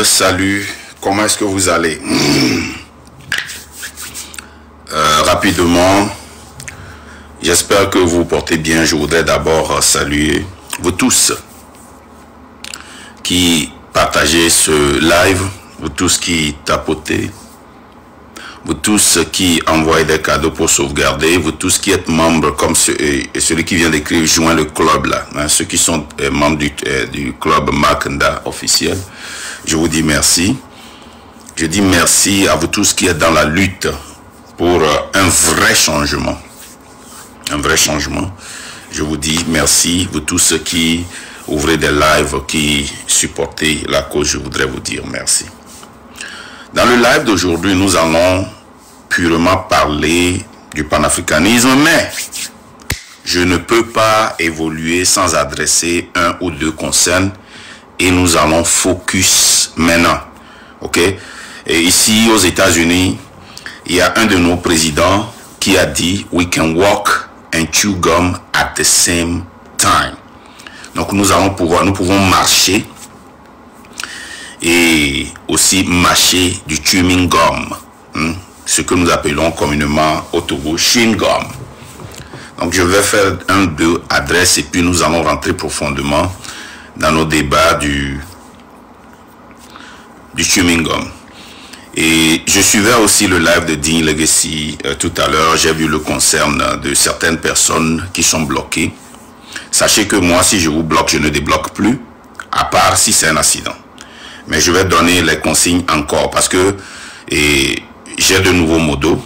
Salut, comment est-ce que vous allez? Rapidement, j'espère que vous vous portez bien. Je voudrais d'abord saluer vous tous qui partagez ce live, vous tous qui tapotez, vous tous qui envoyez des cadeaux pour sauvegarder, vous tous qui êtes membres comme celui qui vient d'écrire joint le club là, hein, ceux qui sont membres du club Makanda officiel. Je vous dis merci. Je dis merci à vous tous qui êtes dans la lutte pour un vrai changement. Un vrai changement. Je vous dis merci. Vous tous ceux qui ouvrez des lives, qui supportez la cause, je voudrais vous dire merci. Dans le live d'aujourd'hui, nous allons purement parler du panafricanisme, mais je ne peux pas évoluer sans adresser un ou deux concerns et nous allons focus maintenant. Ok? Et ici aux États-Unis, il y a un de nos présidents qui a dit "We can walk and chew gum at the same time." Donc nous pouvons marcher et aussi mâcher du chewing gum, ce que nous appelons communément au Togo chewing gum. Donc je vais faire un, deux adresses et puis nous allons rentrer profondément dans nos débats du chewing gum. Et je suivais aussi le live de Dean Legacy tout à l'heure. J'ai vu le concern de certaines personnes qui sont bloquées. Sachez que moi, si je vous bloque, je ne débloque plus, à part si c'est un accident. Mais je vais donner les consignes encore parce que j'ai de nouveaux modos.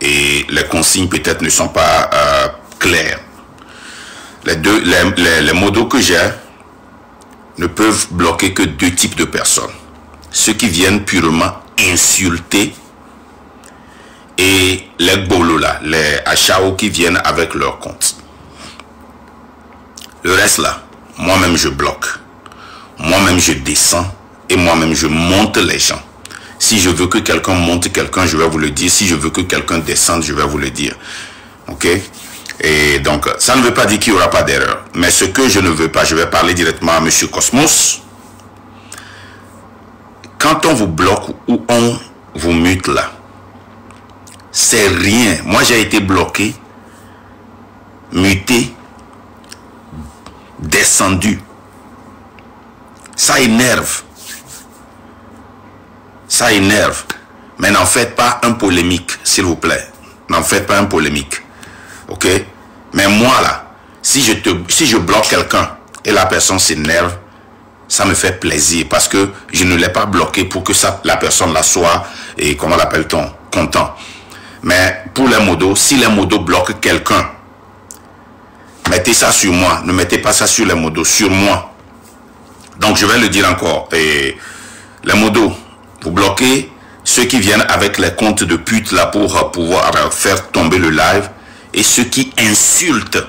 Et les consignes peut-être ne sont pas claires. Les modos que j'ai ne peuvent bloquer que deux types de personnes. Ceux qui viennent purement insulter et les bolola, les achao qui viennent avec leur compte. Le reste là, moi-même je bloque. Moi-même je descends et moi-même je monte les gens. Si je veux que quelqu'un monte quelqu'un, je vais vous le dire. Si je veux que quelqu'un descende, je vais vous le dire. Ok? Et donc, ça ne veut pas dire qu'il n'y aura pas d'erreur. Mais ce que je ne veux pas, je vais parler directement à M. Cosmos. Quand on vous bloque ou on vous mute là, c'est rien. Moi, j'ai été bloqué, muté, descendu. Ça énerve. Ça énerve. Mais n'en faites pas un polémique, s'il vous plaît. N'en faites pas un polémique. Ok? Mais moi là, si je bloque quelqu'un et la personne s'énerve, ça me fait plaisir parce que je ne l'ai pas bloqué pour que la personne la soit, et comment l'appelle-t-on, content. Mais pour les modos, si les modos bloquent quelqu'un, mettez ça sur moi. Ne mettez pas ça sur les modos, sur moi. Donc je vais le dire encore. Et les modos, vous bloquez ceux qui viennent avec les comptes de pute là pour pouvoir faire tomber le live. Et ceux qui insultent.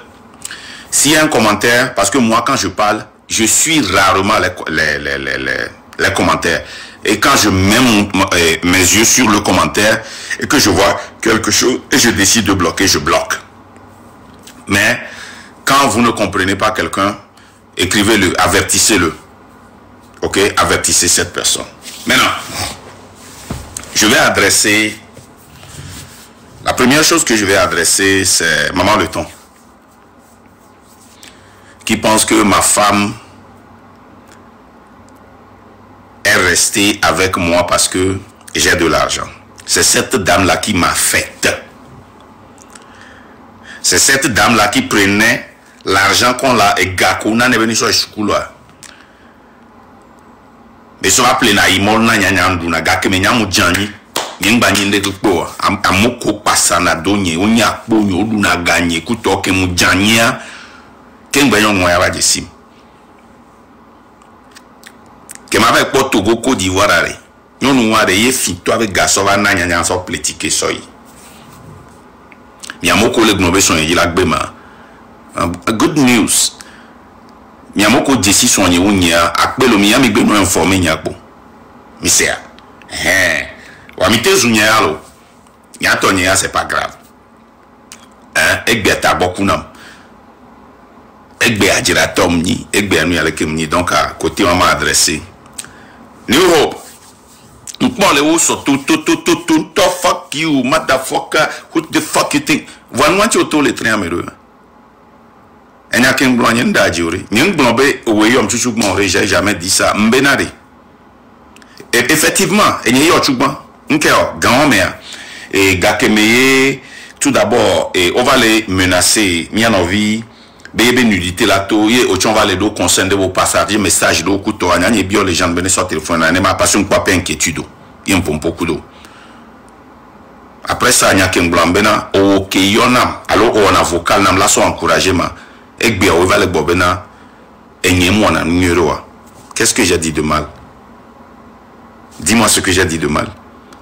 S'il y a un commentaire, parce que moi quand je parle, je suis rarement les commentaires. Et quand je mets mes yeux sur le commentaire et que je vois quelque chose et je décide de bloquer, je bloque. Mais quand vous ne comprenez pas quelqu'un, écrivez-le, avertissez-le. Ok? Avertissez cette personne. Maintenant, je vais adresser... La première chose que je vais adresser, c'est Maman Leton, qui pense que ma femme est restée avec moi parce que j'ai de l'argent. C'est cette dame-là qui m'a faite. C'est cette dame-là qui prenait l'argent qu'on l'a et gakuna ne venu sur le chocolat. Mais ça va plein à imol na nyanyanduna gakeme nyamu djani. Amoko pasana donye onya kponyo oduna ganye kutoke mujania kengba yon ya bajesim ke ma pe Togo Côte d'Ivoire are yonu ware ye fito avec gaso va na nyanya so politique soyi mi amoko le gnobe son yi la gbema good news mi amoko jesi son yi unya akpelo mi ami gbe no informer nyakpo mi sea Wamite zunyalo, c'est pas grave. Hein, ekbeta bokunam. Egbe Adjira Tomni, Egbe Anu Yalekemni, donc à côté on m'a adressé. New Hope. Nous les surtout tout fuck you, motherfucker, who the fuck you think? One want you to les trains améro. Et n'y a qu'un blanc n'y a d'ajourer. N'y a un blanc bé oui on chuchou mon j'ai jamais dit ça. M'benari. Et effectivement, il y a eu chouban. N'keo grand-mère et gakemeye tout d'abord et on va les menacer. M'y en vie. Bébé nudité là tout et au on va les do concerne de vos passagers message do couteau à n'y bio les gens de sur téléphone n'est ma passion pas inquiétude il me pompe beaucoup d'eau après ça n'y a qu'un blanc bena ok yonam alors on a vocal nam la so encouragement et bien on va les bobena et n'y moi na numéro qu'est-ce que j'ai dit de mal dis-moi ce que j'ai dit de mal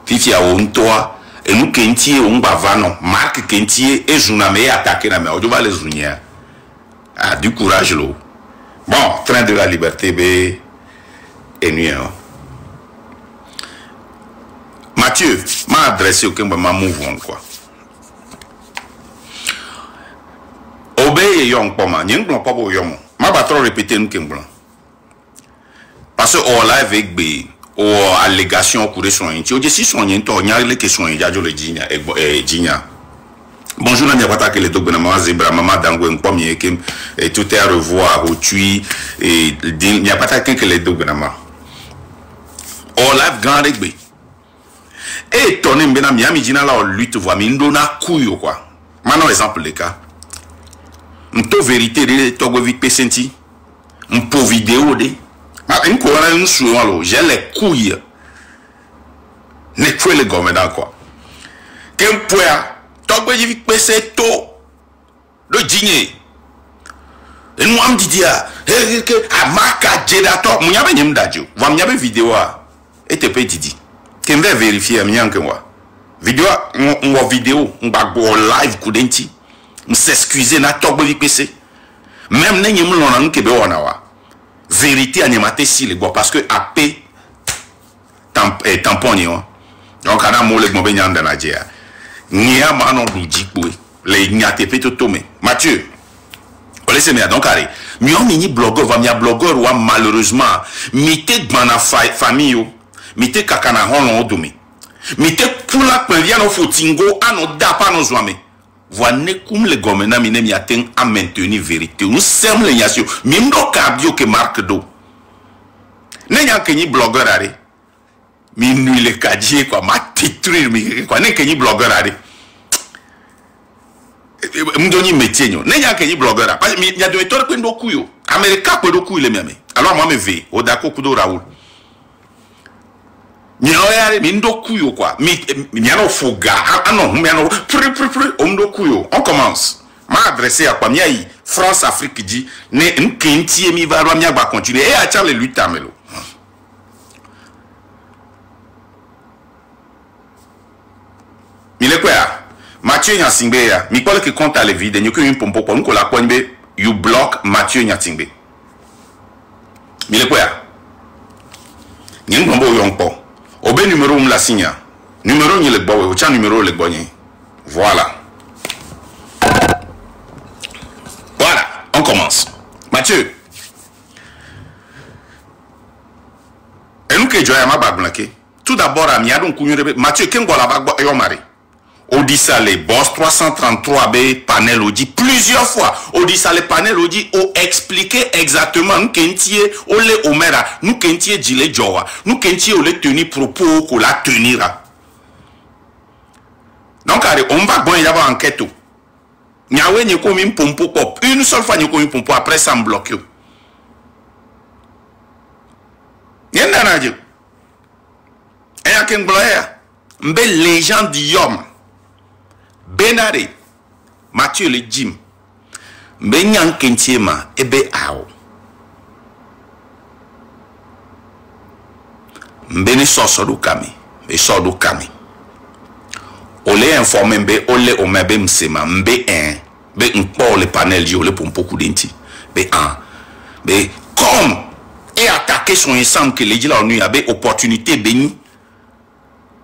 fifi a on toi et nous kentier on bavano marque kentier et journamé attaquer na mais on va les unir. Ah, du courage, l'eau. Bon, train de la liberté, bé, et nuit. Mathieu, m'a adressé au Kemba, m'a mouvement, quoi. Obéi et yon, pas ma, n'y pas pour yon. M'a pas trop répété, nous, Kemba. Parce que, on l'a avec bé, ou allégation, au cours de soins, tu dis, si soigné, tu n'y a les questions, il y a le Gina, et Gina. Bonjour, n'a pas que les deux maman Zebra, maman Dango, premier et tout est à revoir, au tui, et il n'y a pas que les deux maman. On l'a grand régbe. Et ton mbena miami dina la lutte voit mindo na couille quoi. Maintenant exemple les cas. M'to vérité de togo vite pesenti. M'po vidéo de. Ma une corona une souvent lo, j'ai les couilles. Ne fouet le gomme dans quoi. Qu'un poids togo vite pesé to le dîner. Et nous am dit ah, que amaka jedato, m'yabe nyem dadio. Va m'yabe vidéo a. Et te pe didi. Qu'en va vérifier m'yan que moi. Vidéo on vidéo, on va live kudenti. On s'excuser na togo vite pesé. Même n'ayem l'on a n'kebe wana wa. Vérité animate si les gars parce que AP tampon ni on. Donc ana mo le gombe nyanda na dia. Nia manon djikwe. Les nyate pe to tome. Mathieu. On laisse me donc arrêt. Mion mini blogueur va mia blogueur wa malheureusement mité gbana famille yo. Mité kakana hono odomi. Mité pula penvia no fotingo ano dapa no zwame. Voine comme les gomena mine mi atteint à maintenir vérité. Nous sommes les nations. Même nos cabio que marque d'eau. N'est-ce que ni blogueur arrêt. Mais nous les cadiers quoi. Ma titrer mi quoi. N'est-ce que ni blogueur arrêt. M'doni métier non. N'est-ce que ni blogueur arrêt. Parce qu'il y a de méthodes que nous couillons. Américain peut nous couiller les mêmes. Alors moi me vais. Au d'accord kudo Raoul. Nyoyare mindo kuyo quoi. Miano foga. Ah non, miano omdo kuyo. On commence. M'a adressé à quoi miaï France Afrique dit ne nkenti mi va mia ba continuer et a les luttes amelo. Mile quoi Mathieu Nyatsingbe ya. Mi parle que compte à les vides nyoku une pompo ko nko la konbe you block Mathieu Nyatsingbe. Mile quoi Nyen bombo yonpo. Obé numéro la signe. Numéro ni le boy, au numéro le bonnier. Voilà. Voilà, on commence. Mathieu. Et nous que joya ma bagblake. Tout d'abord, Amiadon Kounyurebe. Mathieu, qu'est-ce qu'on a yo mari? Odissa les boss 333B panel Odi plusieurs fois. Odissa les panel Odi ont expliqué exactement nous kentier ole omera nous kentier dile jowa nous kentier ole tenir propos qu'on la tenira. Donc on va bon y avoir enquête. Nyawe n'y comme une pompo pop une seule fois n'y comme une pompo après ça me bloque. Yenda na Dieu. Et à quel bloya mbe légende d'Yom. Benare Mathieu le Jim Benyan Kentiema ebe ao Mbeni soso kami be sodo kami Ole informé mbe ole omebe msema mbe be mpo le panel yo le pompo kudenti be be comme et attaquer son ensemble que les dit la nuit avait opportunité béni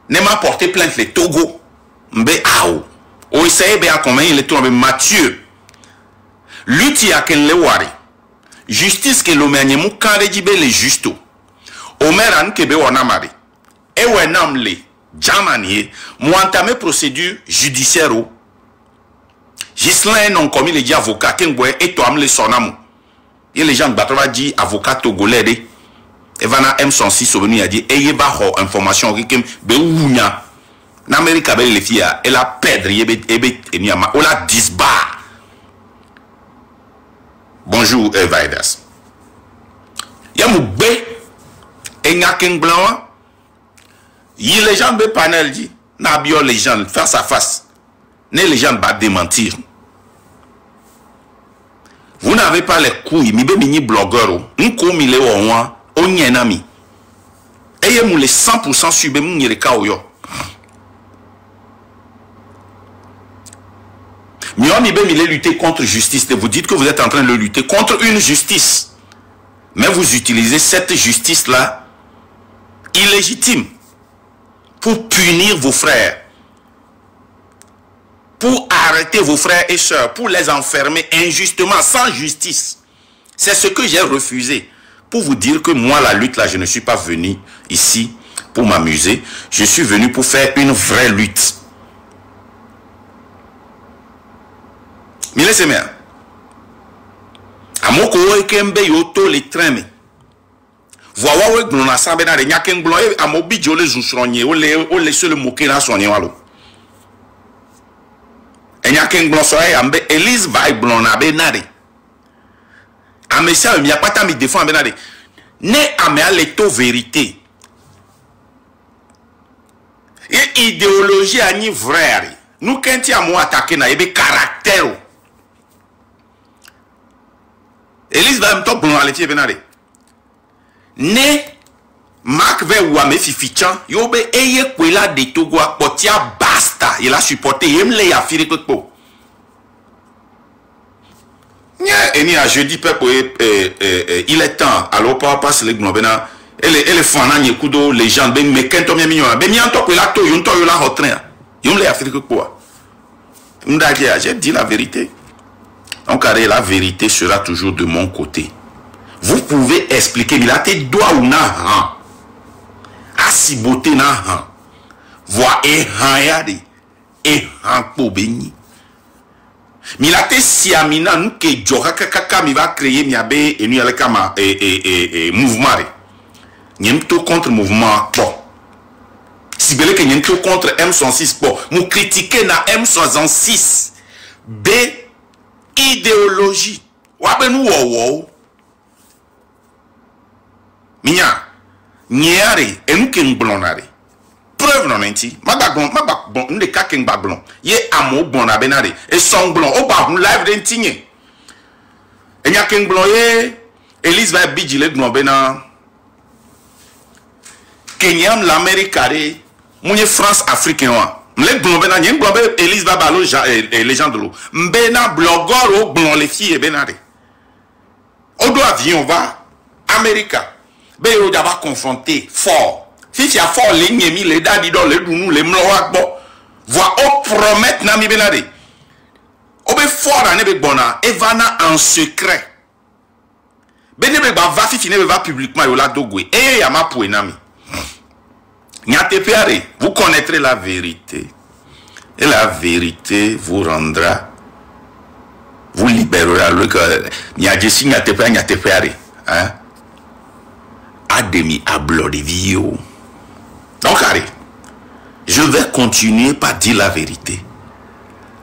ne m'a porté plainte le Togo mbe ao. O essaye bien comment il est tombé Mathieu. lutte ya ken le wari justice ke lo menye mu kan rejibe le justo omeran kebe wanamari e wenam le jamani mu entamé procédure judiciaire Gislain non commis les dit avocat kengwe et toi le sonamu et les gens battra dit avocat togolais de evana M106 venu a dit ayez ba ho information rikem be wunya na America be le fia et la perdre ebe eniama o la disba. Bonjour Evaidas. Yamu be enyaken blanc yi les gens be panel dit na bio les gens face à face. Les gens vont démentir. Vous n'avez pas les couilles, mi be mini blogueur, nko mi le wa o nyenami. Eye mu le 100% sube mu nyereka oyo. Mi on mi be mi le lutter contre justice, vous dites que vous êtes en train de lutter contre une justice. Mais vous utilisez cette justice là illégitime pour punir vos frères. Pour arrêter vos frères et sœurs, pour les enfermer injustement, sans justice. C'est ce que j'ai refusé. Pour vous dire que moi, la lutte, là, je ne suis pas venu ici pour m'amuser. Je suis venu pour faire une vraie lutte. Mais laissez-moi. À mon côté, Kembe yoto les trains. Voilà où nous avons sabé dans les nyaken blanc et à mon bidjo les zousronniers, ou les seuls moqués dans son yalo. Enyaken blanc soye ambe Elise vai blanc na benade. Amesia mi apata mi défend benade. Ne ame a leto vérité. Et idéologie a ni vrai. Nous kenti a mo attaquer na ebe caractère. Elise va me top blanc ale fie benade. Ne Marc ve ou ame fifichan yobe eye kwela de Togo potia basta il a supporté il a affiré que po eni a jeudi peuple il est temps alors pas passe les globena elle fan na nyekudo les gens ben me kento mi mignon ben mi anto kwela to yo nto yo la hotren yo le affiré que po m'dadia j'ai dit la vérité donc la vérité sera toujours de mon côté. Vous pouvez expliquer mais là te doit ou na han si beauté na han voix et han yade et han po beni mi la te si amina nou ke joka kaka mi va créer mi abe et nous avec kama mouvement nyem to contre mouvement bon si bele que nyem to contre M106 bon mou critiquer na M66 B idéologie wa be nou wo minya Niare, et nous qui nous blonare. Preuve non enti. Ma bon, nous les cas qui blon. Ye amo bon a benare. Et son blon, au bas, nous live d'entigne. Et n'y a qu'un blon, Elise va bidjile blon bena. Kenyam l'Amérique carré, mounye France africain. M'le blon bena, n'y a blon bena, Elise va balo les gens de l'eau. M'bena blogor au blon les filles benare. Au doigt avion va, Amérique. Ben yo d'abord confronté fort. Si tu as fort les nyemi les dadi dans les dounou les mloak bo. Voix au promettre na mi benade. Obe fort na nebe bona evana en secret. Ben nebe ba va fi nebe va publiquement yo la dogwe. Eh ya ma pou enami. Nyate peare, vous connaîtrez la vérité. Et la vérité vous rendra, vous libérera le cœur. Nyadjesi nyate peare, hein? A demi à bloc de vie. Donc, allez, je vais continuer par dire la vérité.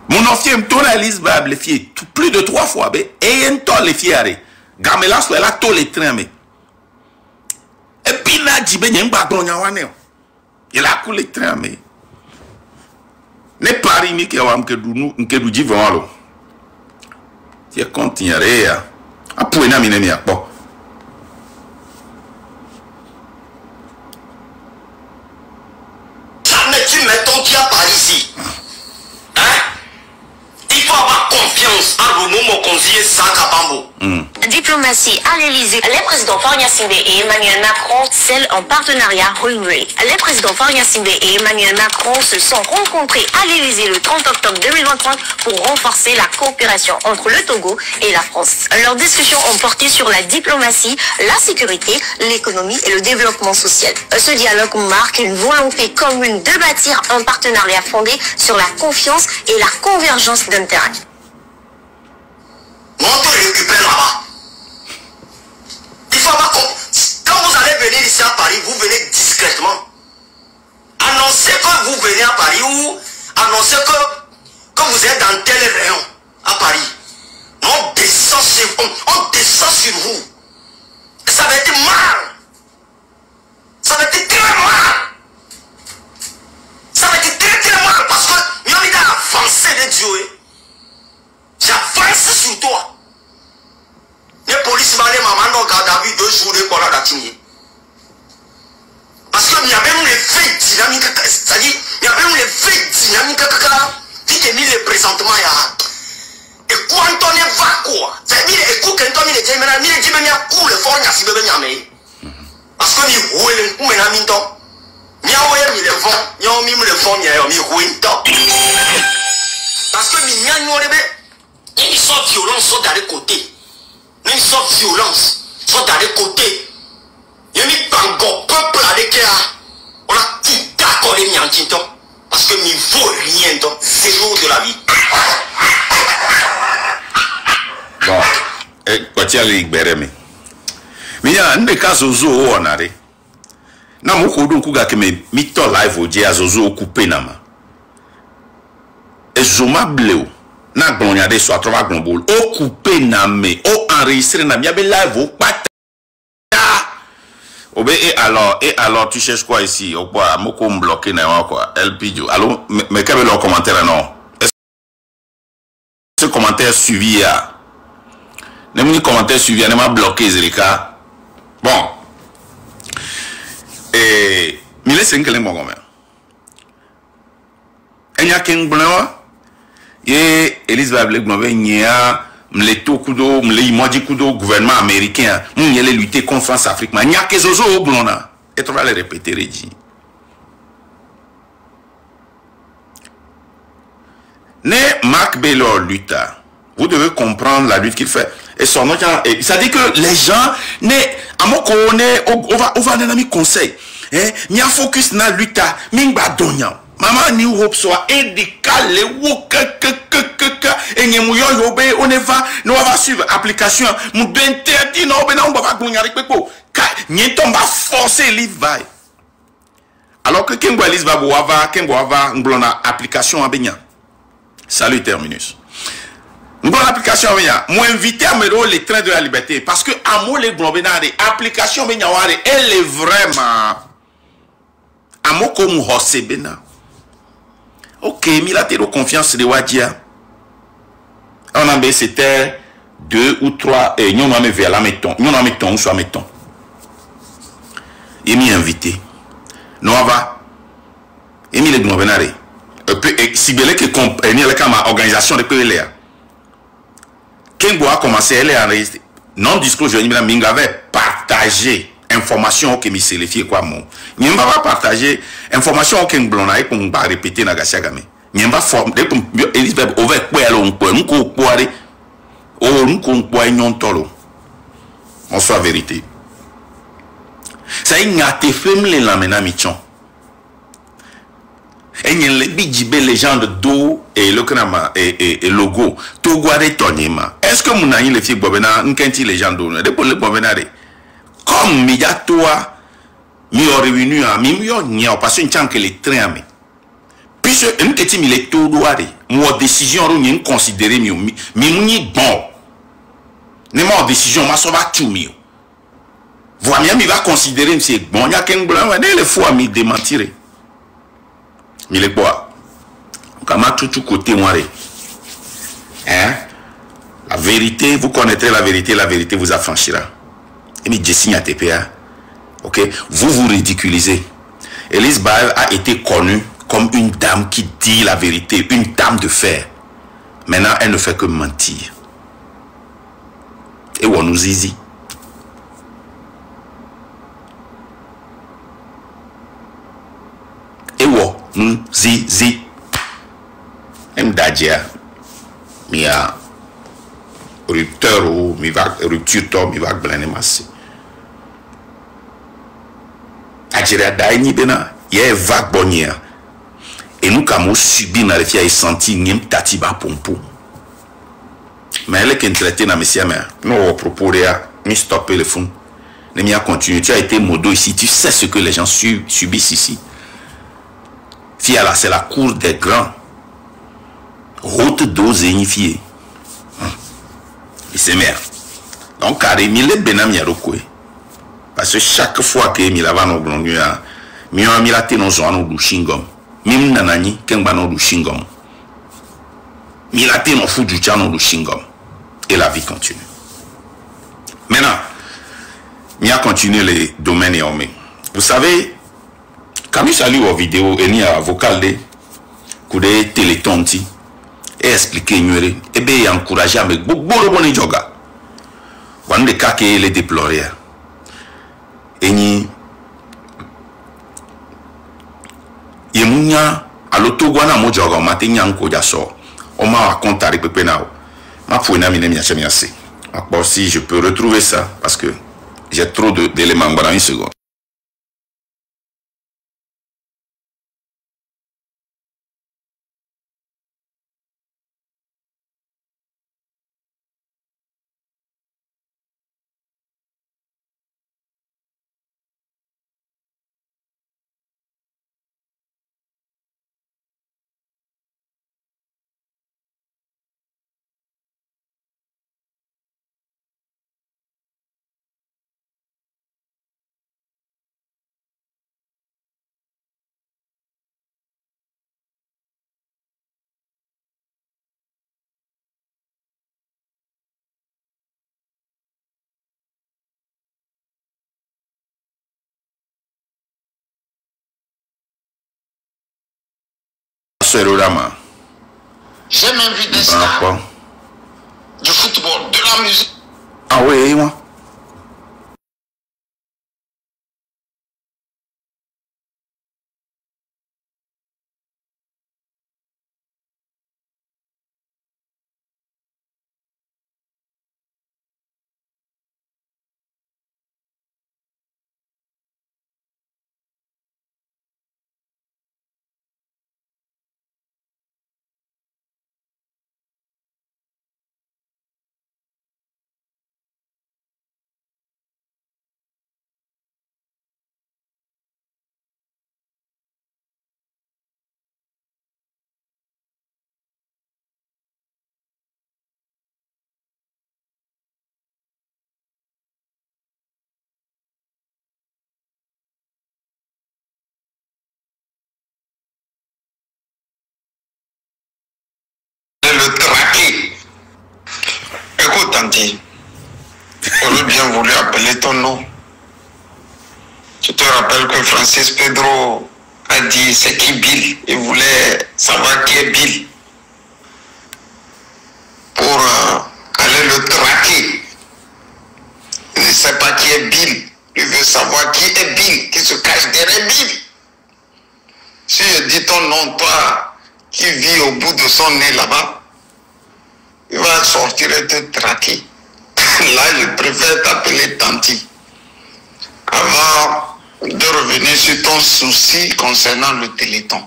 Mon ancien me tourne à l'isbab, les filles, plus de 3 fois, et un temps les filles, allez, gamela soit là, tous les trains, mais. Et puis là, dit, ben, y'en a pas il a coulé les trains, mais. N'est pas rimé que nous disons, alors. Tu continuerais à pouvoir n'amener à bon. Mettons qui a par ici. Hein? Il faut avoir confiance en le moment qu'on dit ça à Bambo. diplomatie à l'Élysée. Les présidents Faure Gnassingbé et Emmanuel Macron scellent un partenariat win-win. Les présidents Faure Gnassingbé et Emmanuel Macron se sont rencontrés à l'Élysée le 30 octobre 2023 pour renforcer la coopération entre le Togo et la France. Leurs discussions ont porté sur la diplomatie, la sécurité, l'économie et le développement social. Ce dialogue marque une volonté commune de bâtir un partenariat fondé sur la confiance et la convergence d'intérêts. Montez récupérer là-bas. Il faut pas quand vous allez venir ici à Paris, vous venez discrètement. Annoncez que vous venez à Paris ou annoncez que vous êtes dans tel rayon à Paris. On descend sur vous. Et ça va être mal. Ça va être très mal. Ça va être très mal parce que nous avons avancé de Dieu. J'avance sur toi. Les policiers m'ont dit maman garde à vue 2 jours de quoi là d'attigner. Parce qu'il y a même les faits dynamiques, c'est-à-dire il y a même les faits dynamiques qui te mis le présentement. Et quand on est va quoi? C'est-à-dire écoute quand on est dit maintenant il dit même il y a cool le fort Gnassingbé mais parce que il roule ou maintenant minton. Il y a ouais il le fond, il y a même le fond il y a mis rouinton. Parce que il y a nous les ils sont violents sont dans les côtés. Ils sont violence sont dans les côtés. Il y a mis bango peuple avec on a tout d'accord les miantinton parce que il vaut rien donc c'est jour de la vie. Bon, quoi tu as les bereme. Mais il y a un des cas zozo on a na mo ko don kuga ke me mito live oje azozo coupé na ma. Ezoma bleu na gbonya de so atrova gbonbol o coupé na me o enregistrer na mi abe live o pata. Obe et alors tu cherches quoi ici au quoi moko bloqué na quoi LPJ. Allô mais quel est le commentaire non? Ce commentaire suivi ya. Ne me commentaire suivi ne m'a bloqué Zerika. Bon. Et mi laisse un kelem bongomer. Enya ken blanc et Elizabeth Blake m'avait nia m'le to kudo m'le imoji kudo gouvernement américain m'yele lutter contre France Afrique ma nia ke zozo blona et on va le répéter redit. Ne Marc Baylor lutte. Vous devez comprendre la lutte qu'il fait. Et son nom, ça dit que les gens, on va donner un conseil. Ni un focus na lutte, mingba donya. Maman ni hope soit édicale, et ni mouyo yobe, on va suivre application. Mou interdit non, ben on va gagner avec pepo. Ni tomba forcer l'ivai. Alors que Kengo Alice va boava, Kengo ava, n'blona application à benya. Salut terminus. Nous avons l'application, moi invité à me donner les trains de la liberté parce que à moi les globénards, l'application elle est vraiment à moi comme Hosebena. Ok, mais là tu as confiance de Wadia. On a c'était 2 ou 3 et nous avons vers la mettons, nous avons mettons, soit mettons. Il m'a invité. Nous avons mis les globénards. Si vous voulez que compreniez la organisation de PLA. Kengo a commencé, elle est enregistrée. Non-disclosure, il avait partagé information que je me suis quoi mon. Il ne va pas partager information que je ne vais pas répéter dans Gasiagame. Il ne va pas former. Elisabeth, on va quoi alors on peut nous quoi nous quoi nous tolo. On soit vérité. Ça y a été fait les lamena michon. Et il y a les gens de dos et le krama et logo. Togo a tonima. Est-ce que mon ami les filles bobena n'kenti les gens d'eau depuis le bobenare. Comme mi ya toi mi au revenu à mi nya parce une chance que les trains mais. Puisque un petit mi les tout doare. Moi décision ro ni considérer mi bon. Ne ma décision ma so va tout mi. Voilà mi va considérer c'est bon y a qu'un blanc ne le fois mi démentir. Il est quoi? Comment tout côté moi hein? La vérité, vous connaîtrez la vérité vous affranchira. Et mais je signe à TPA. Ok? Vous ridiculisez. Elise Baev a été connue comme une dame qui dit la vérité, une dame de fer. Maintenant, elle ne fait que mentir. Et on nous zizi. Et on nous zizi. M'dadja. Mia rupteur ou mi va rupture to mi va blender masse. Adjira daini bena ye vague bonnière. Et nous comme subi na refia et senti ngem tatiba pompo. Mais elle qui traité na monsieur mais non propos là mi stopper le fond. Ne m'y a continué. Tu as été modo ici, tu sais ce que les gens subissent ici. Fia là c'est la cour des grands. Haute dose unifiée. Et c'est mère. Donc, carré, mille benam yarokwe. Parce que chaque fois que milava no blondia, miwa milate no zoano du shingom. Mim nanani, kengba du shingom. Milate no fudu chano du shingom. Et la vie continue. Maintenant, mia continue les domaines et hommes. Vous savez, quand je salue aux vidéos, et ni à vocal de, coude télétonti, et expliquer ignorer et bien encourager avec beaucoup de bonnes joga quand les cas qui les déplorer et ni yemunya alotogwana mo joga matenya nko jaso on m'a raconté avec pepe nao ma fouina mine mi achemia se après si je peux retrouver ça parce que j'ai trop d'éléments dans une seconde. J'ai même vu des stars du football, de la musique. Ah oui, moi. Le traquer. Écoute, Tanti, j'aurais bien voulu appeler ton nom. Tu te rappelles que Francis Pedro a dit c'est qui Bill? Il voulait savoir qui est Bill pour aller le traquer. Il ne sait pas qui est Bill. Il veut savoir qui est Bill, qui se cache derrière Bill. Si je dis ton nom, toi qui vis au bout de son nez là-bas, il va sortir et te traquer. Là, je préfère t'appeler Tanti. Avant de revenir sur ton souci concernant le Téléthon.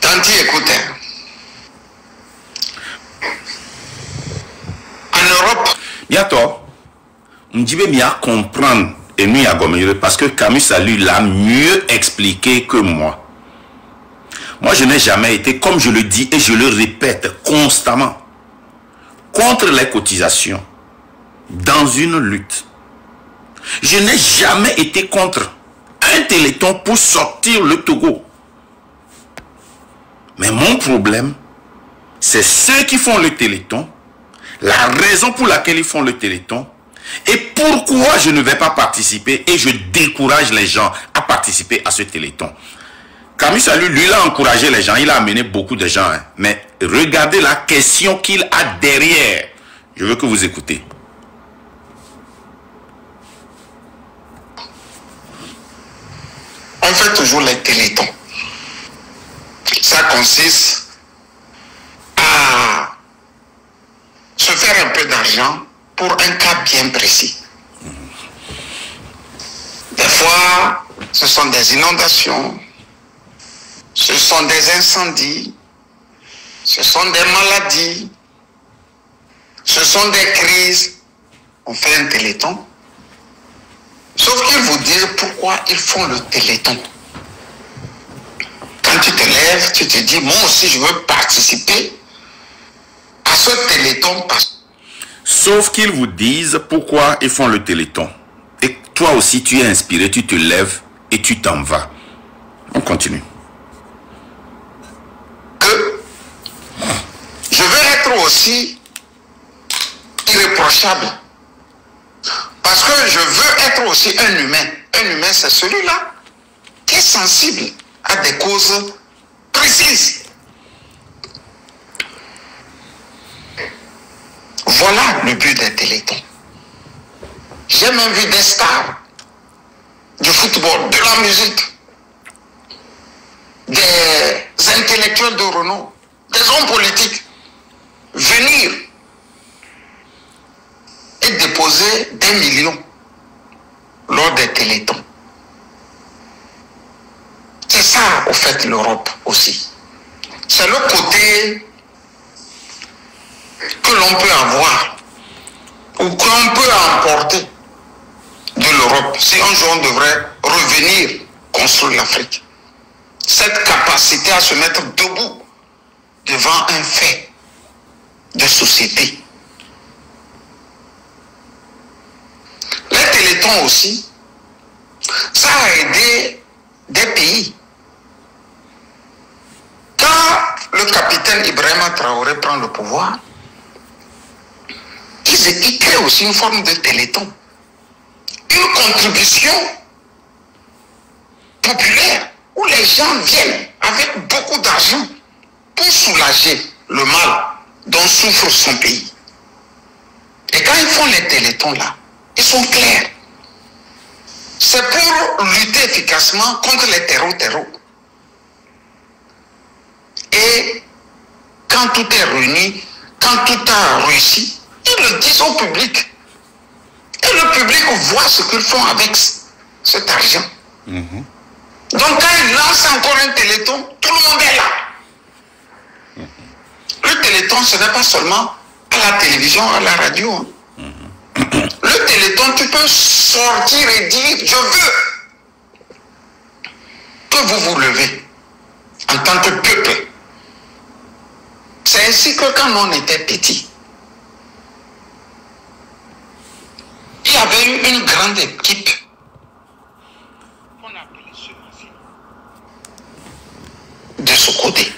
Tanti, écoute. En Europe... Bientôt, on dit bien comprendre et nous à Gomire parce que Camus Salut l'a mieux expliqué que moi. Moi, je n'ai jamais été, comme je le dis et je le répète constamment, contre les cotisations dans une lutte. Je n'ai jamais été contre un téléthon pour sortir le Togo. Mais mon problème, c'est ceux qui font le téléthon, la raison pour laquelle ils font le téléthon, et pourquoi je ne vais pas participer et je décourage les gens à participer à ce téléthon. Camus Salut, lui, il a encouragé les gens, il a amené beaucoup de gens. Hein. Mais regardez la question qu'il a derrière Je veux que vous écoutez. On fait toujours les télétons. Ça consiste à se faire un peu d'argent pour un cas bien précis. Des fois, ce sont des inondations, ce sont des incendies, ce sont des maladies, ce sont des crises. On fait un téléthon. Sauf qu'ils vous disent pourquoi ils font le téléthon. Quand tu te lèves, tu te dis, moi aussi je veux participer à ce téléthon. Sauf qu'ils vous disent pourquoi ils font le téléthon. Et toi aussi tu es inspiré, tu te lèves et tu t'en vas. On continue. Que je veux être aussi irréprochable. Parce que je veux être aussi un humain. Un humain, c'est celui-là qui est sensible à des causes précises. Voilà le but des télétons. J'ai même vu des stars du football, de la musique, des intellectuels de renom, des hommes politiques venir et déposer des millions lors des télétons. C'est ça, au fait, l'Europe aussi. C'est le côté que l'on peut avoir ou qu'on peut emporter de l'Europe si un jour on devrait revenir construire l'Afrique. Cette capacité à se mettre debout devant un fait de société. Les télétons aussi, ça a aidé des pays. Quand le capitaine Ibrahima Traoré prend le pouvoir, il crée aussi une forme de téléthon. Une contribution populaire où les gens viennent avec beaucoup d'argent pour soulager le mal dont souffre son pays. Et quand ils font les télétons là, ils sont clairs. C'est pour lutter efficacement contre les terreaux. Et quand tout est réuni, quand tout a réussi, ils le disent au public. Et le public voit ce qu'ils font avec cet argent. Donc quand ils lancent encore un téléthon, tout le monde est là. Le téléthon, ce n'est pas seulement à la télévision, à la radio. Le téléthon, tu peux sortir et dire, je veux que vous vous levez en tant que peuple. C'est ainsi que quand on était petit, il y avait eu une grande équipe qu'on appelait de ce côté.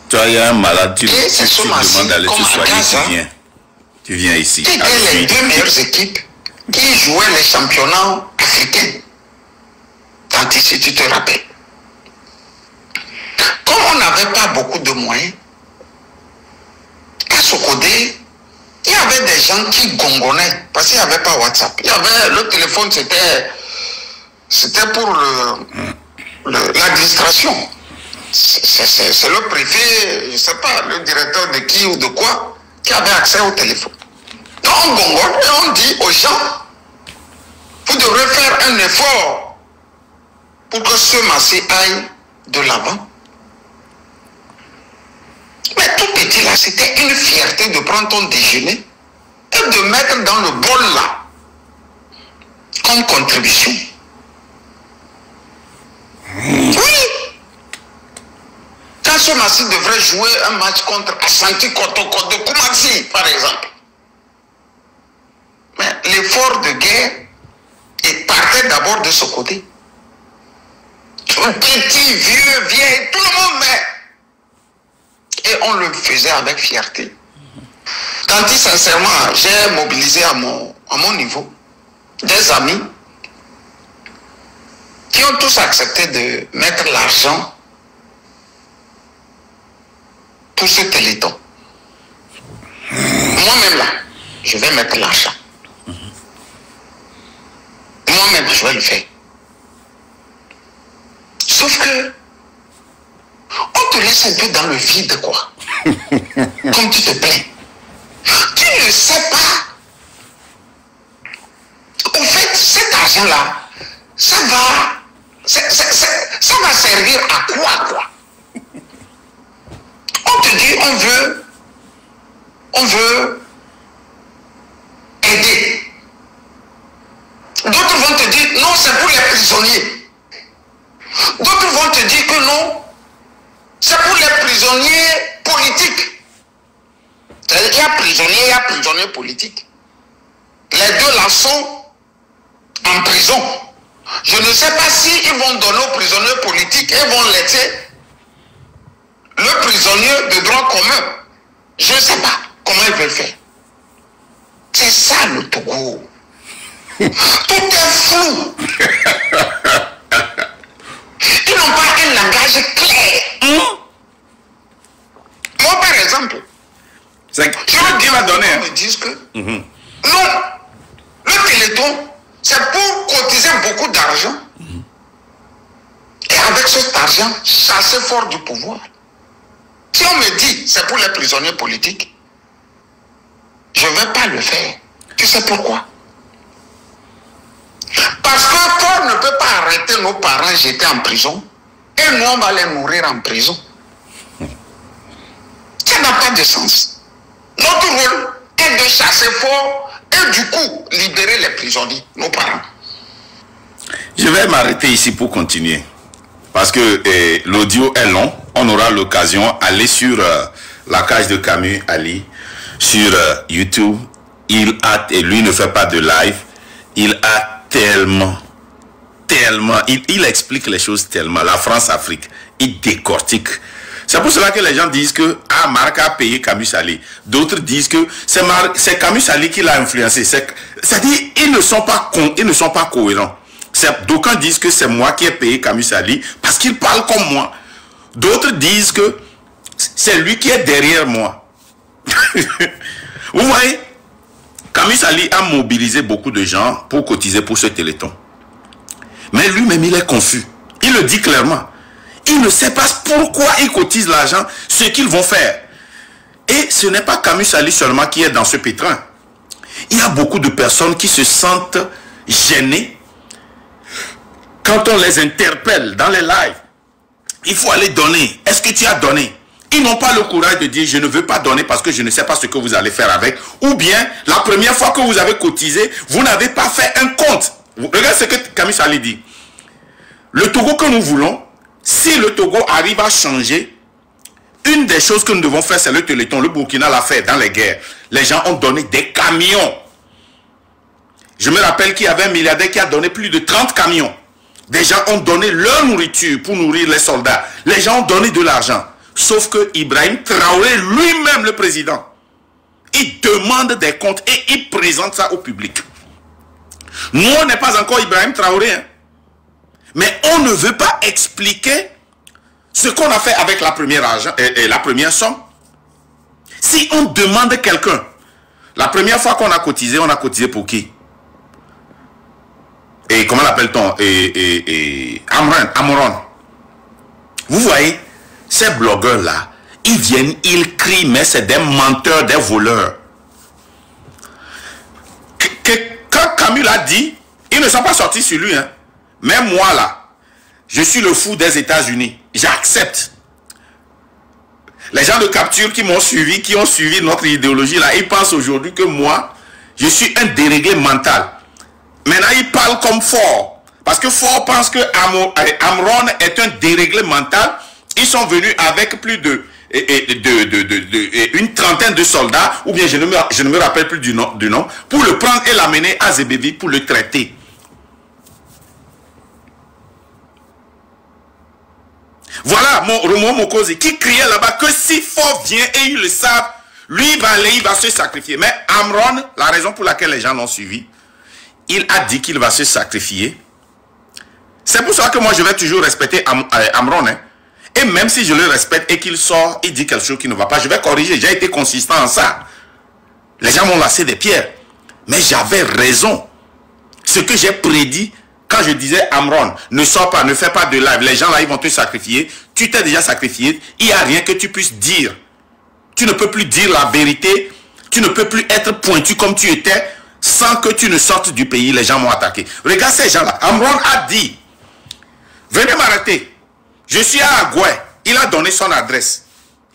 Toi, il y a un malade, tu demandes d'aller te soigner, tu viens ici. C'était les deux meilleures équipes qui jouaient les championnats africains. Tant ici, tu te rappelles. Comme on n'avait pas beaucoup de moyens, à ce côté, il y avait des gens qui gongonnaient, parce qu'il n'y avait pas WhatsApp. Il y avait le téléphone, c'était pour l'administration. C'est le préfet, je ne sais pas, le directeur de qui ou de quoi, qui avait accès au téléphone. Donc on gongonne et on dit aux gens, vous devrez faire un effort pour que ce massé aille de l'avant. Mais tout petit là, c'était une fierté de prendre ton déjeuner et de mettre dans le bol là comme contribution. Oui. Quand ce massif devrait jouer un match contre Ashanti Kotoko de Koumassi, par exemple. Mais l'effort de guerre partait d'abord de ce côté. Petit, vieux, vieille, tout le monde met. Et on le faisait avec fierté. Quand sincèrement, j'ai mobilisé à mon niveau des amis qui ont tous accepté de mettre l'argent pour ce téléthon. Moi-même là, je vais mettre l'argent. Moi-même, je vais le faire. Sauf que, on te laisse un peu dans le vide, quoi. Comme tu te plains. Tu ne sais pas. Au fait, cet argent-là, ça va servir à quoi, quoi? On te dit, on veut aider. D'autres vont te dire, non, c'est pour les prisonniers. D'autres vont te dire que non, c'est pour les prisonniers politiques. Il y a prisonniers politiques. Les deux là sont en prison. Je ne sais pas s'ils vont donner aux prisonniers politiques et vont laisser le prisonnier de droit commun. Je ne sais pas comment ils veulent faire. C'est ça le Togo. Tout est flou. Ils n'ont pas un langage clair. Moi, par exemple, c'est qui va donner. Ils me disent que non, le Téléthon, c'est pour cotiser beaucoup d'argent. Et avec cet argent, chasser fort du pouvoir. Si on me dit c'est pour les prisonniers politiques, je ne vais pas le faire. Tu sais pourquoi? Parce que Fort ne peut pas arrêter nos parents jetés en prison et nous on va les nourrir en prison. Ça n'a pas de sens. Notre rôle est de chasser Fort et du coup libérer les prisonniers, nos parents. Je vais m'arrêter ici pour continuer. Parce que l'audio est long. On aura l'occasion d'aller sur la cage de Camus Ali, sur YouTube. Lui ne fait pas de live. Il a tellement, il explique les choses tellement. La France-Afrique, il décortique. C'est pour cela que les gens disent que Marc a payé Camus Ali. D'autres disent que c'est Camus Ali qui l'a influencé. C'est-à-dire, ils ne sont pas cohérents. D'aucuns disent que c'est moi qui ai payé Camus Ali parce qu'il parle comme moi. D'autres disent que c'est lui qui est derrière moi. Vous voyez, Camus Ali a mobilisé beaucoup de gens pour cotiser pour ce Téléthon. Mais lui-même, il est confus. Il le dit clairement. Il ne sait pas pourquoi ils cotisent l'argent, ce qu'ils vont faire. Et ce n'est pas Camus Ali seulement qui est dans ce pétrin. Il y a beaucoup de personnes qui se sentent gênées quand on les interpelle dans les lives. Il faut aller donner. Est-ce que tu as donné? Ils n'ont pas le courage de dire je ne veux pas donner parce que je ne sais pas ce que vous allez faire avec. Ou bien la première fois que vous avez cotisé, vous n'avez pas fait un compte. Regarde ce que Camus Ali dit. Le Togo que nous voulons, si le Togo arrive à changer, une des choses que nous devons faire, c'est le Téléthon. Le Burkina l'a fait dans les guerres. Les gens ont donné des camions. Je me rappelle qu'il y avait un milliardaire qui a donné plus de 30 camions. Des gens ont donné leur nourriture pour nourrir les soldats. Les gens ont donné de l'argent. Sauf que Ibrahim Traoré, lui-même le président, il demande des comptes et il présente ça au public. Nous, on n'est pas encore Ibrahim Traoré. Hein. Mais on ne veut pas expliquer ce qu'on a fait avec la première somme. Si on demande quelqu'un, la première fois qu'on a cotisé pour qui? Et comment l'appelle-t-on? Amron. Vous voyez, ces blogueurs-là, ils viennent, ils crient, mais c'est des menteurs, des voleurs. Quand Camus l'a dit, ils ne sont pas sortis sur lui. Hein. Mais moi, là, je suis le fou des États-Unis. J'accepte. Les gens de capture qui m'ont suivi, qui ont suivi notre idéologie, là, ils pensent aujourd'hui que moi, je suis un déréglé mental. Maintenant, ils parlent comme Fort. Parce que Fort pense que Amron est un déréglé mental. Ils sont venus avec plus de une trentaine de soldats, ou bien je ne me rappelle plus du nom, pour le prendre et l'amener à Zébévi pour le traiter. Voilà Romo Mokosi qui criait là-bas que si Fort vient et ils le savent, lui il va se sacrifier. Mais Amron, la raison pour laquelle les gens l'ont suivi, il a dit qu'il va se sacrifier. C'est pour ça que moi je vais toujours respecter Amron. Hein. Et même si je le respecte et qu'il sort, il dit quelque chose qui ne va pas, je vais corriger. J'ai été consistant en ça. Les gens m'ont lancé des pierres. Mais j'avais raison. Ce que j'ai prédit, quand je disais Amron, ne sors pas, ne fais pas de live, les gens là, ils vont te sacrifier. Tu t'es déjà sacrifié. Il n'y a rien que tu puisses dire. Tu ne peux plus dire la vérité. Tu ne peux plus être pointu comme tu étais sans que tu ne sortes du pays. Les gens m'ont attaqué. Regarde ces gens-là. Amron a dit, venez m'arrêter. Je suis à Agoué. Il a donné son adresse.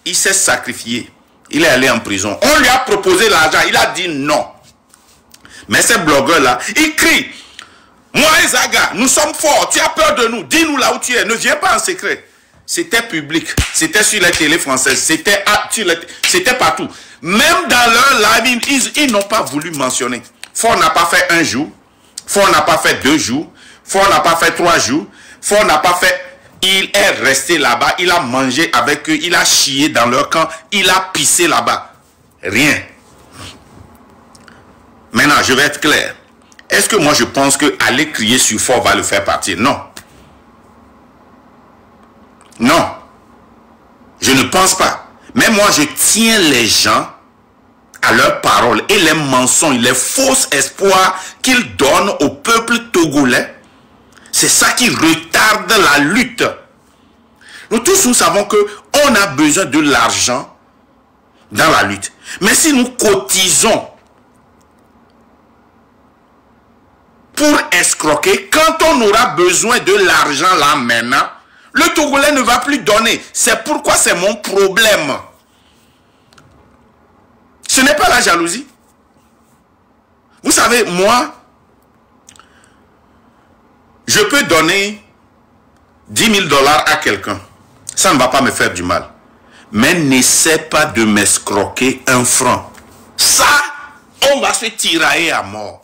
Il s'est sacrifié. Il est allé en prison. On lui a proposé l'argent. Il a dit non. Mais ces blogueurs-là, ils crient. Moi et Zaga, nous sommes forts. Tu as peur de nous. Dis-nous là où tu es. Ne viens pas en secret. C'était public. C'était sur les télés françaises. C'était partout. Même dans leur live, ils n'ont pas voulu mentionner. Fort n'a pas fait un jour. Fort n'a pas fait 2 jours. Fort n'a pas fait 3 jours. Fort n'a pas fait... Il est resté là-bas. Il a mangé avec eux. Il a chié dans leur camp. Il a pissé là-bas. Rien. Maintenant, je vais être clair. Est-ce que moi je pense que aller crier sur Fort va le faire partir? Non. Non. Je ne pense pas. Mais moi je tiens les gens à leurs paroles et les mensonges, les fausses espoirs qu'ils donnent au peuple togolais. C'est ça qui retarde la lutte. Nous tous nous savons qu'on a besoin de l'argent dans la lutte. Mais si nous cotisons pour escroquer, quand on aura besoin de l'argent là maintenant, le Togolais ne va plus donner. C'est pourquoi c'est mon problème. Ce n'est pas la jalousie. Vous savez, moi, je peux donner 10 000 $ à quelqu'un. Ça ne va pas me faire du mal. Mais n'essaie pas de m'escroquer 1 franc. Ça, on va se tirailler à mort.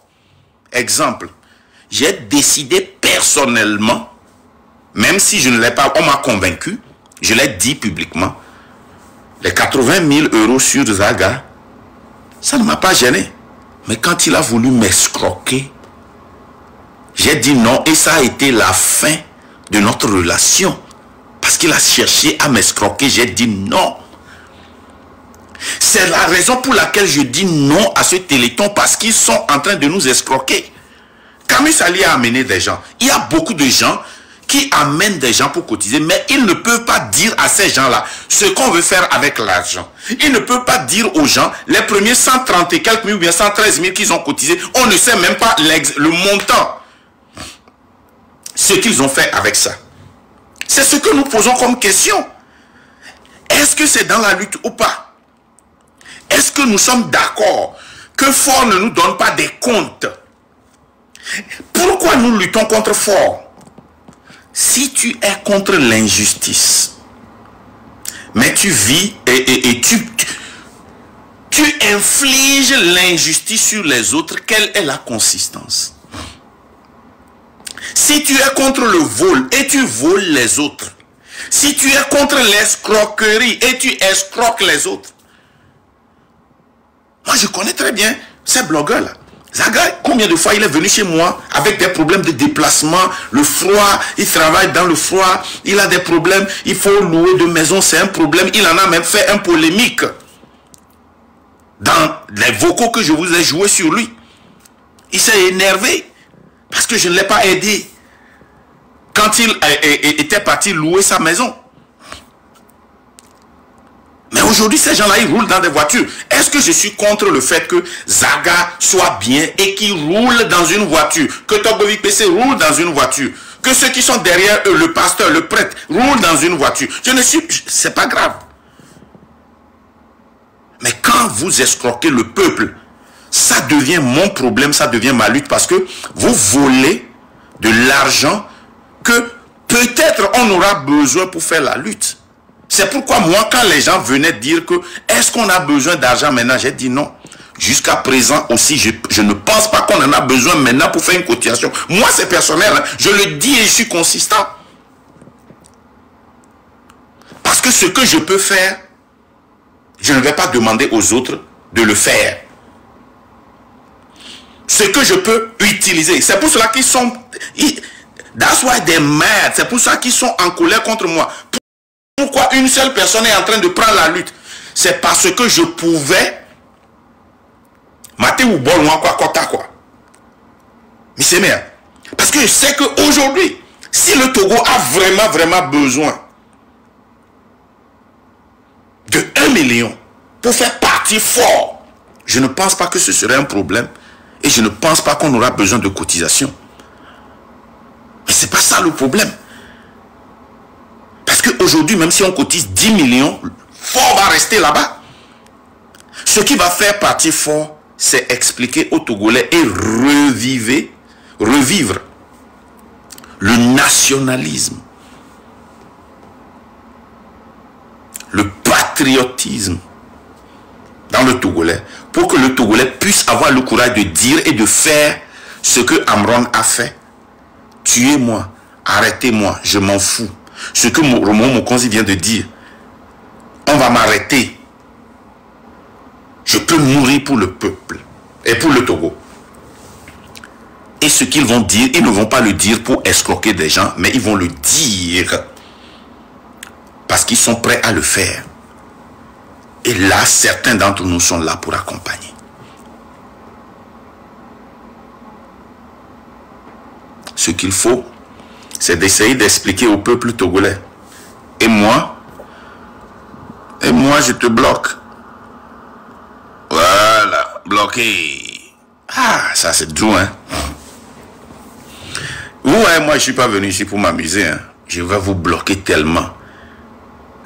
Exemple, j'ai décidé personnellement, même si je ne l'ai pas, on m'a convaincu, je l'ai dit publiquement, les 80 000 € sur Zaga, ça ne m'a pas gêné. Mais quand il a voulu m'escroquer, j'ai dit non et ça a été la fin de notre relation. Parce qu'il a cherché à m'escroquer, j'ai dit non. C'est la raison pour laquelle je dis non à ce téléthon, parce qu'ils sont en train de nous escroquer. Camus Ali a amené des gens. Il y a beaucoup de gens qui amènent des gens pour cotiser, mais ils ne peuvent pas dire à ces gens-là ce qu'on veut faire avec l'argent. Ils ne peuvent pas dire aux gens, les premiers 130 et quelques mille ou bien 113 000 qu'ils ont cotisé, on ne sait même pas le montant. Ce qu'ils ont fait avec ça. C'est ce que nous posons comme question. Est-ce que c'est dans la lutte ou pas? Est-ce que nous sommes d'accord que Fort ne nous donne pas des comptes? Pourquoi nous luttons contre Fort? Si tu es contre l'injustice, mais tu vis et tu infliges l'injustice sur les autres, quelle est la consistance? Si tu es contre le vol et tu voles les autres, si tu es contre l'escroquerie et tu escroques les autres, moi je connais très bien ces blogueurs-là. Zaga, combien de fois il est venu chez moi avec des problèmes de déplacement, le froid, il travaille dans le froid, il a des problèmes, il faut louer de maison, c'est un problème. Il en a même fait un polémique dans les vocaux que je vous ai joués sur lui. Il s'est énervé parce que je ne l'ai pas aidé quand il était parti louer sa maison. Mais aujourd'hui, ces gens-là, ils roulent dans des voitures. Est-ce que je suis contre le fait que Zaga soit bien et qu'il roule dans une voiture? Que Togovik PC roule dans une voiture? Que ceux qui sont derrière eux, le pasteur, le prêtre, roulent dans une voiture? Je ne suis... C'est pas grave. Mais quand vous escroquez le peuple, ça devient mon problème, ça devient ma lutte, parce que vous volez de l'argent que peut-être on aura besoin pour faire la lutte. C'est pourquoi moi, quand les gens venaient dire que est-ce qu'on a besoin d'argent maintenant, j'ai dit non. Jusqu'à présent aussi, je ne pense pas qu'on en a besoin maintenant pour faire une cotisation. Moi, c'est personnel, hein. Je le dis et je suis consistant. Parce que ce que je peux faire, je ne vais pas demander aux autres de le faire. Ce que je peux utiliser, c'est pour cela qu'ils sont... That's why they're mad. C'est pour ça qu'ils sont en colère contre moi. Pourquoi une seule personne est en train de prendre la lutte? C'est parce que je pouvais Maté ou bon loin quoi quoi. Mais c'est merde. Parce que je sais qu'aujourd'hui, si le Togo a vraiment besoin de 1 million pour faire partie fort, je ne pense pas que ce serait un problème et je ne pense pas qu'on aura besoin de cotisation. Mais c'est pas ça le problème. Parce qu'aujourd'hui, même si on cotise 10 millions, fort va rester là-bas. Ce qui va faire partie fort, c'est expliquer aux Togolais et revivre le nationalisme, le patriotisme dans le Togolais, pour que le Togolais puisse avoir le courage de dire et de faire ce que Amron a fait. Tuez-moi, arrêtez-moi, je m'en fous. Ce que Romain Mokonzi vient de dire, on va m'arrêter. Je peux mourir pour le peuple et pour le Togo. Et ce qu'ils vont dire, ils ne vont pas le dire pour escroquer des gens, mais ils vont le dire parce qu'ils sont prêts à le faire. Et là, certains d'entre nous sont là pour accompagner. Ce qu'il faut, c'est d'essayer d'expliquer au peuple togolais. Et moi, je te bloque. Voilà, bloqué. Ah, ça c'est dur, hein. Ouais, moi je suis pas venu ici pour m'amuser, hein. Je vais vous bloquer tellement.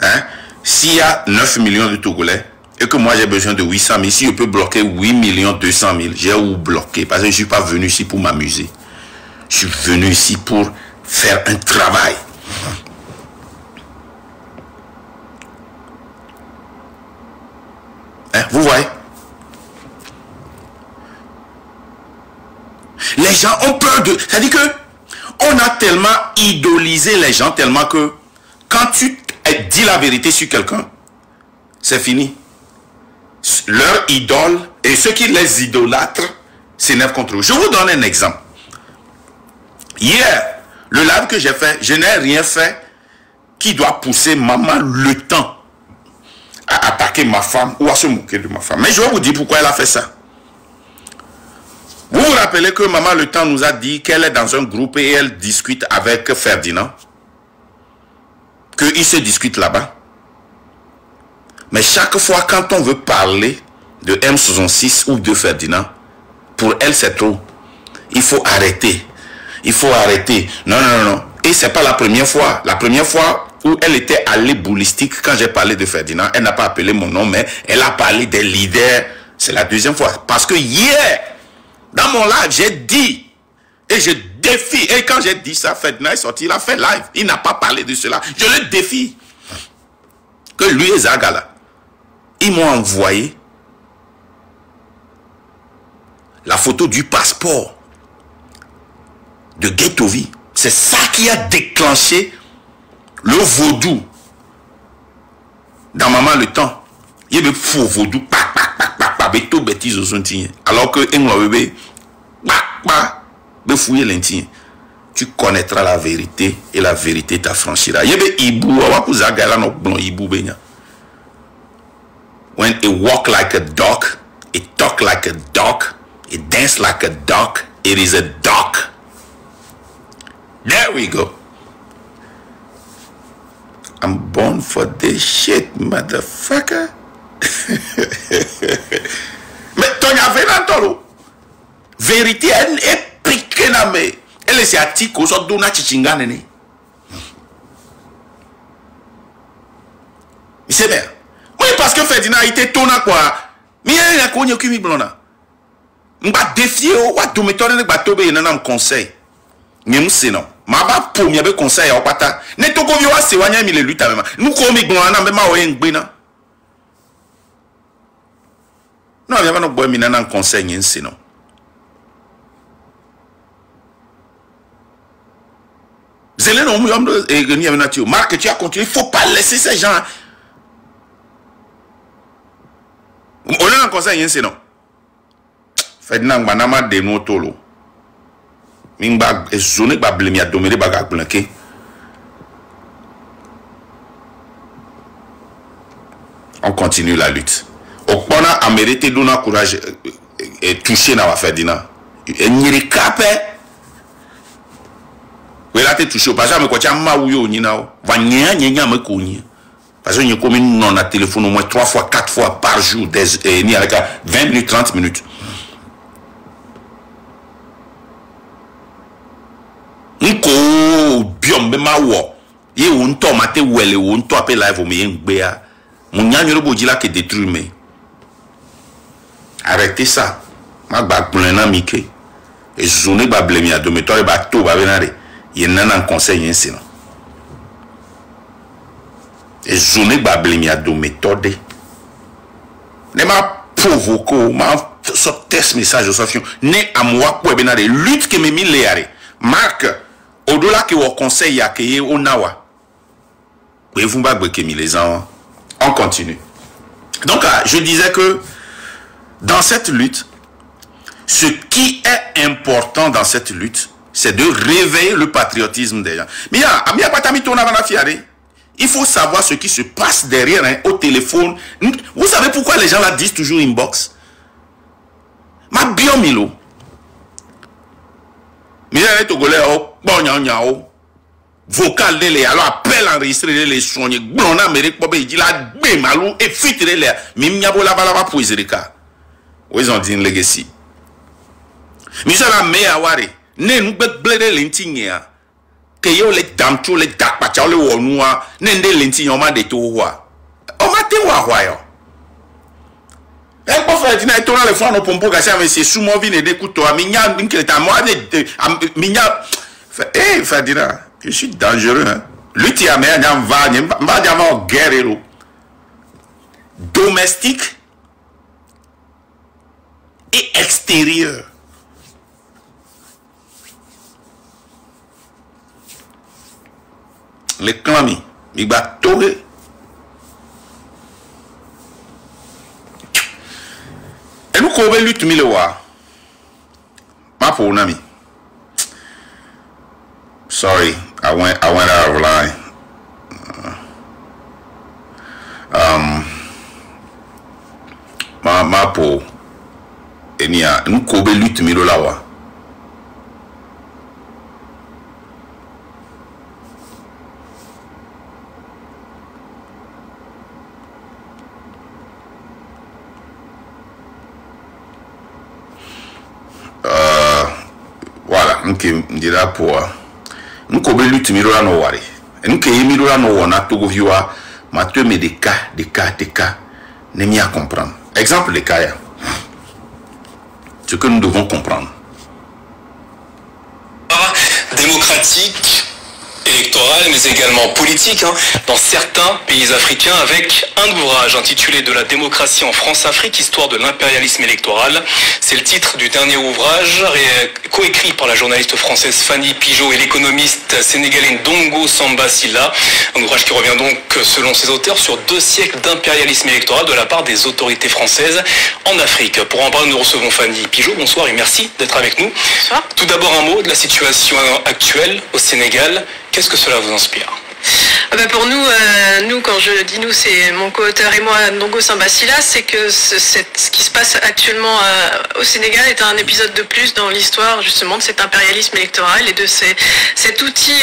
Hein? S'il y a 9 millions de Togolais et que moi j'ai besoin de 800 000, si je peux bloquer 8 200 000, j'ai où bloquer parce que je suis pas venu ici pour m'amuser. Je suis venu ici pour faire un travail. Hein? Vous voyez? Les gens ont peur de... C'est-à-dire que on a tellement idolisé les gens, tellement que quand tu dis la vérité sur quelqu'un, c'est fini. Leur idole et ceux qui les idolâtrent s'énervent contre eux. Je vous donne un exemple. Hier, le live que j'ai fait, je n'ai rien fait qui doit pousser maman le temps à attaquer ma femme ou à se moquer de ma femme. Mais je vais vous dire pourquoi elle a fait ça. Vous vous rappelez que maman le temps nous a dit qu'elle est dans un groupe et elle discute avec Ferdinand, qu'ils se discutent là-bas. Mais chaque fois quand on veut parler de M66 ou de Ferdinand, pour elle c'est trop. Il faut arrêter. Il faut arrêter. Non, non, non. Et c'est pas la première fois. La première fois où elle était allée boulistique, quand j'ai parlé de Ferdinand, elle n'a pas appelé mon nom, mais elle a parlé des leaders. C'est la deuxième fois. Parce que hier, dans mon live, j'ai dit, et je défie, et quand j'ai dit ça, Ferdinand est sorti, il a fait live, il n'a pas parlé de cela. Je le défie. Que lui et Zagala, ils m'ont envoyé la photo du passeport de Getovi. C'est ça qui a déclenché le vaudou dans maman le temps. Il y a des faux vaudou, alors que tu connaîtras la vérité et la vérité t'affranchira. When it walk like a dog, it talk like a dog, it dance like a dog, it is a dog. There we go. I'm born for this shit, motherfucker. Mais ton avait l'antolo. Vérité est piquée na me. Elle est asiatique au sort d'una chichingane ne. C'est bien. Oui, parce que Ferdinand était tona quoi. Mais il y a qu'on y a qui blona. M'a défié ou wa to méthode ne ba tobe na nam conseil. Nyem se non. Ma ba pour mi be conseil o pata. Ne to ko vi wa se wanya mi le luta mema. Nu ko mi blona na be ma o en gbe na. Non, il y a pas de mina nan conseil nyem se non. Zélé non mu yom et ni amena tu. Marc, tu as continué, il faut pas laisser ces gens. On a un conseil yen se non. Ferdinand banama de no tolo. Mingba zone ba blemi a domere ba ga blanqué. On continue la lutte. Okpona a mérité dona courage et touché na Ferdinand. Et n'y capé. Oui là t'es touché. Parce que me quoi tu as maouyo ni na. Va nya me koni. Parce que n'y comme non à téléphone au moins 3 fois 4 fois par jour des ni avec 20 minutes 30 minutes. Nko biom be mawo. Ye on to mate wele on to appel live o me ngbe ya. Mon nyanyo bo dila ke détruire me. Arrêtez ça. Ma ba plein mike. Et journée ba blemi a dometoire ba to ba benare. Ye nana conseil yen sinon. Et journée ba blemi a dometoire. Ne ma provoquer ma so test message de sofion. Ne à moi pour benare lutte que me mi leare. Marc au-delà que au conseil ya ke onawa. Oui, vous m'avez mis les gens. On continue. Donc, je disais que dans cette lutte, ce qui est important dans cette lutte, c'est de réveiller le patriotisme des gens. Mais il faut savoir ce qui se passe derrière hein, au téléphone. Vous savez pourquoi les gens là disent toujours inbox? Ma biomilo. Mais il Togolais, bon, vocal de alors appel enregistré les soigner bon Amérique pour dire la bé malou et filtre les mimia bola bala pour Izerika où ils ont dit une legacy mais ça la me aware ne nous blede lentinga que yo les damcho les dakpacha le wonua ne nde lentinga ma de to wa o ma te wa yo e ko fa dina to na le fo no pompo ga sa c'est sous mon vine de couteau minya nketa mo de minya eh Fadina. Je suis dangereux. Hein? Lui, tu as mis un guerrier. Domestique et extérieur. Les clamis, il va tourner. Et nous, comment lutte mille wa? Ma pour ami. Sorry, I went out of line. Ma po enia nkobe lutte milo lawa. Voilà, nki ndira po nko be lutte miro no wari nke miro no wona to viwa ma te me des cas ne m'y à comprendre exemple les cas ce que nous devons comprendre démocratique électorale mais également politique dans certains pays africains avec un ouvrage intitulé De la démocratie en France-Afrique, histoire de l'impérialisme électoral. C'est le titre du dernier ouvrage coécrit par la journaliste française Fanny Pigeot et l'économiste sénégalais Ndongo Samba Sylla. Un ouvrage qui revient donc selon ses auteurs sur 2 siècles d'impérialisme électoral de la part des autorités françaises en Afrique. Pour en parler, nous recevons Fanny Pigeot. Bonsoir et merci d'être avec nous. Bonsoir. Tout d'abord un mot de la situation actuelle au Sénégal. Qu'est-ce que cela vous inspire? Pour nous, quand je dis nous, c'est mon co-auteur et moi, Ndongo Samba Sylla, c'est que ce qui se passe actuellement au Sénégal est un épisode de plus dans l'histoire justement de cet impérialisme électoral et de cet outil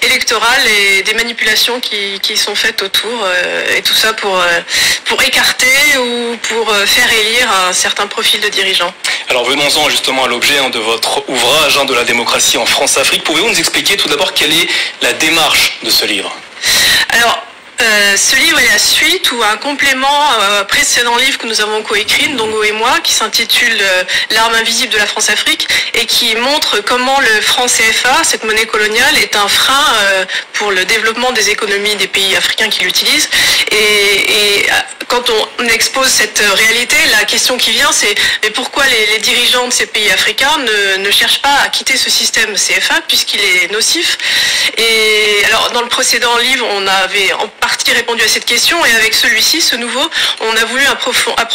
électoral et des manipulations qui sont faites autour et tout ça pour écarter ou pour faire élire un certain profil de dirigeants. Alors venons-en justement à l'objet de votre ouvrage De la démocratie en France-Afrique. Pouvez-vous nous expliquer tout d'abord quelle est la démarche de ce livre? Alors, ce livre est la suite ou un complément précédent livre que nous avons coécrit, Ndongo et moi, qui s'intitule L'arme invisible de la France-Afrique et qui montre comment le franc CFA, cette monnaie coloniale, est un frein pour le développement des économies des pays africains qui l'utilisent. Et quand on expose cette réalité, la question qui vient, c'est mais pourquoi les dirigeants de ces pays africains ne cherchent pas à quitter ce système CFA puisqu'il est nocif? Et alors, dans le précédent livre, on avait en partie répondu à cette question et avec celui-ci, ce nouveau, on a voulu approfondir